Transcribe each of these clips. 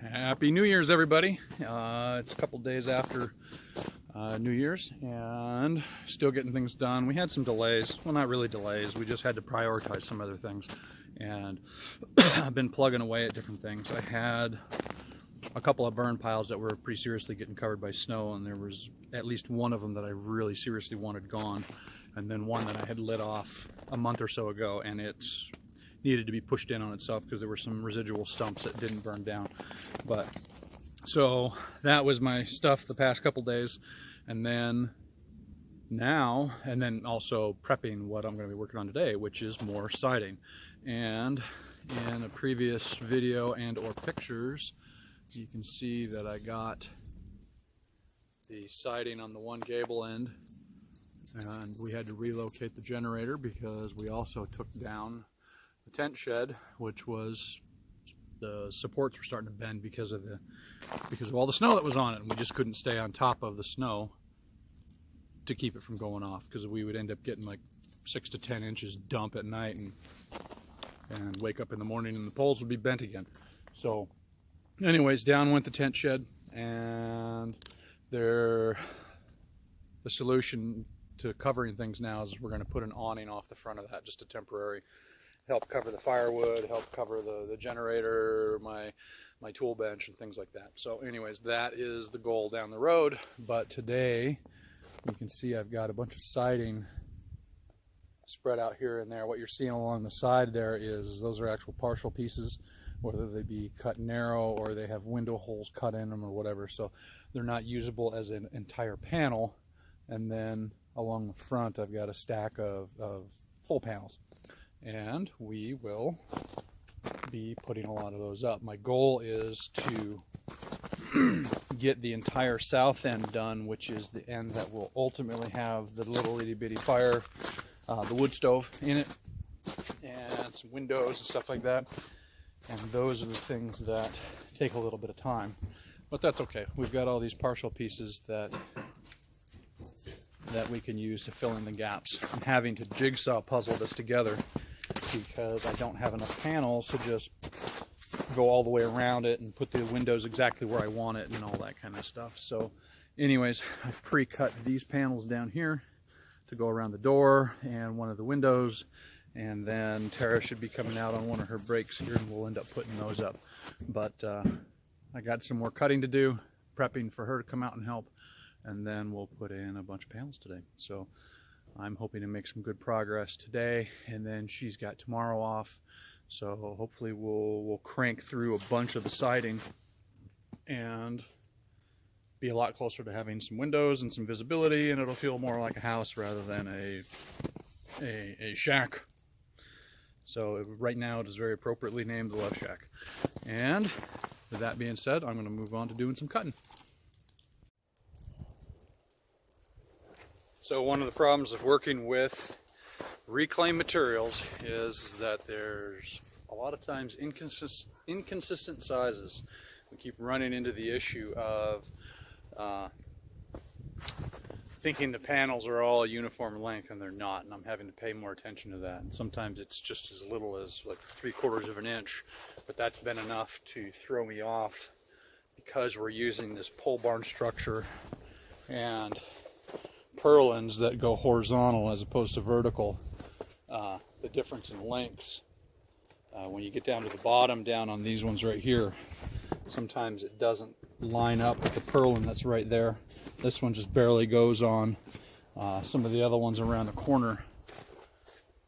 Happy New Year's, everybody. It's a couple days after New Year's and still getting things done. We had some delays. Well, not really delays. We just had to prioritize some other things. And I've been plugging away at different things. I had a couple of burn piles that were pretty seriously getting covered by snow, and there was at least one of them that I really seriously wanted gone. And then one that I had lit off a month or so ago, and it's needed to be pushed in on itself because there were some residual stumps that didn't burn down. But so that was my stuff the past couple days, and then also prepping what I'm going to be working on today, which is more siding. And in a previous video and or pictures, you can see that I got the siding on the one gable end, and we had to relocate the generator because we also took down the tent shed, which was, the supports were starting to bend because of all the snow that was on it, and we just couldn't stay on top of the snow to keep it from going off, because we would end up getting like 6 to 10 inches dump at night and wake up in the morning and the poles would be bent again. So anyways, down went the tent shed, and the solution to covering things now is we're going to put an awning off the front of that, just a temporary, help cover the firewood, help cover the generator, my tool bench and things like that. So anyways, that is the goal down the road. But today you can see I've got a bunch of siding spread out here and there. What you're seeing along the side there is those are actual partial pieces, whether they be cut narrow or they have window holes cut in them or whatever, so they're not usable as an entire panel. And then along the front I've got a stack of full panels, and we will be putting a lot of those up. My goal is to get the entire south end done, which is the end that will ultimately have the little itty bitty fire, the wood stove in it, and some windows and stuff like that. And those are the things that take a little bit of time, but that's okay. We've got all these partial pieces that we can use to fill in the gaps. I'm having to jigsaw puzzle this together because I don't have enough panels to just go all the way around it and put the windows exactly where I want it and all that kind of stuff. So anyways, I've pre-cut these panels down here to go around the door and one of the windows, and then Tara should be coming out on one of her breaks here and we'll end up putting those up. But I got some more cutting to do, prepping for her to come out and help, and then we'll put in a bunch of panels today. So I'm hoping to make some good progress today, and then she's got tomorrow off, so hopefully we'll crank through a bunch of the siding and be a lot closer to having some windows and some visibility, and it'll feel more like a house rather than a shack. So right now it is very appropriately named the Love Shack. And with that being said, I'm going to move on to doing some cutting. So one of the problems of working with reclaimed materials is that there's a lot of times inconsistent sizes. We keep running into the issue of thinking the panels are all uniform length, and they're not, and I'm having to pay more attention to that. And sometimes it's just as little as like 3/4 of an inch, but that's been enough to throw me off because we're using this pole barn structure and purlins that go horizontal as opposed to vertical. The difference in lengths, when you get down to the bottom down on these ones right here, sometimes it doesn't line up with the purlin that's right there. This one just barely goes on. Some of the other ones around the corner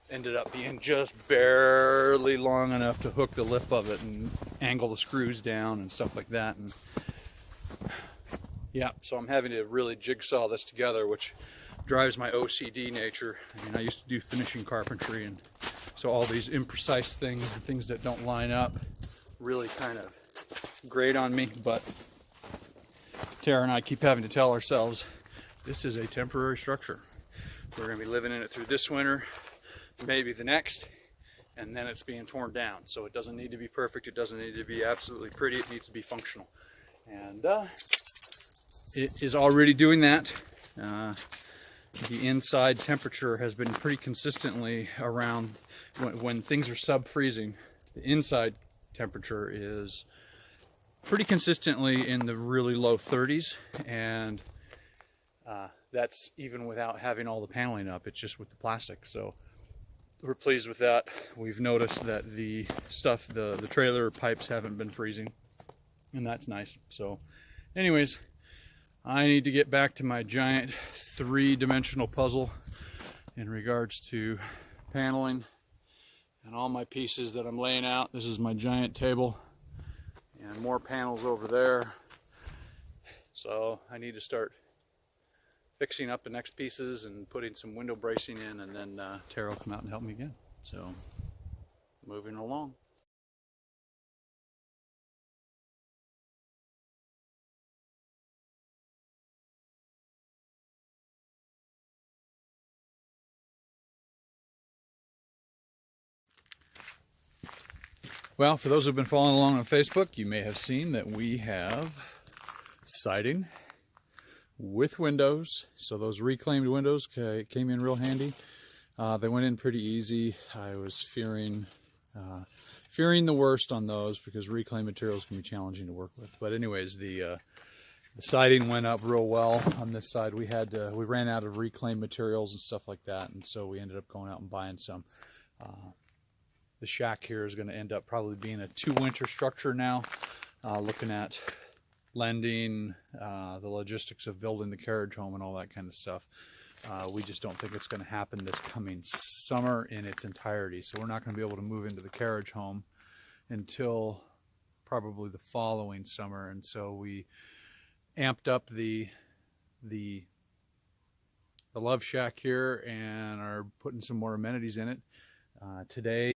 ended up being just barely long enough to hook the lip of it and angle the screws down and stuff like that. And yeah, so I'm having to really jigsaw this together, which drives my OCD nature. I mean, I used to do finishing carpentry, and so all these imprecise things and things that don't line up really kind of grate on me. But Tara and I keep having to tell ourselves this is a temporary structure. We're going to be living in it through this winter, maybe the next, and then it's being torn down. So it doesn't need to be perfect. It doesn't need to be absolutely pretty. It needs to be functional. And it is already doing that. The inside temperature has been pretty consistently around, when things are sub-freezing, the inside temperature is pretty consistently in the really low 30s, and that's even without having all the paneling up. It's just with the plastic. So we're pleased with that. We've noticed that the stuff, the trailer pipes haven't been freezing, and that's nice. So anyways, I need to get back to my giant 3-dimensional puzzle in regards to paneling and all my pieces that I'm laying out. This is my giant table and more panels over there. So I need to start fixing up the next pieces and putting some window bracing in, and then Tara will come out and help me again. So moving along. Well, for those who've been following along on Facebook, you may have seen that we have siding with windows. So those reclaimed windows came in real handy. They went in pretty easy. I was fearing the worst on those because reclaimed materials can be challenging to work with. But anyways, the siding went up real well on this side. We ran out of reclaimed materials and stuff like that, and so we ended up going out and buying some. The shack here is going to end up probably being a 2-winter structure now. Looking at lending, the logistics of building the carriage home and all that kind of stuff. We just don't think it's going to happen this coming summer in its entirety. So we're not going to be able to move into the carriage home until probably the following summer. And so we amped up the love shack here and are putting some more amenities in it. Today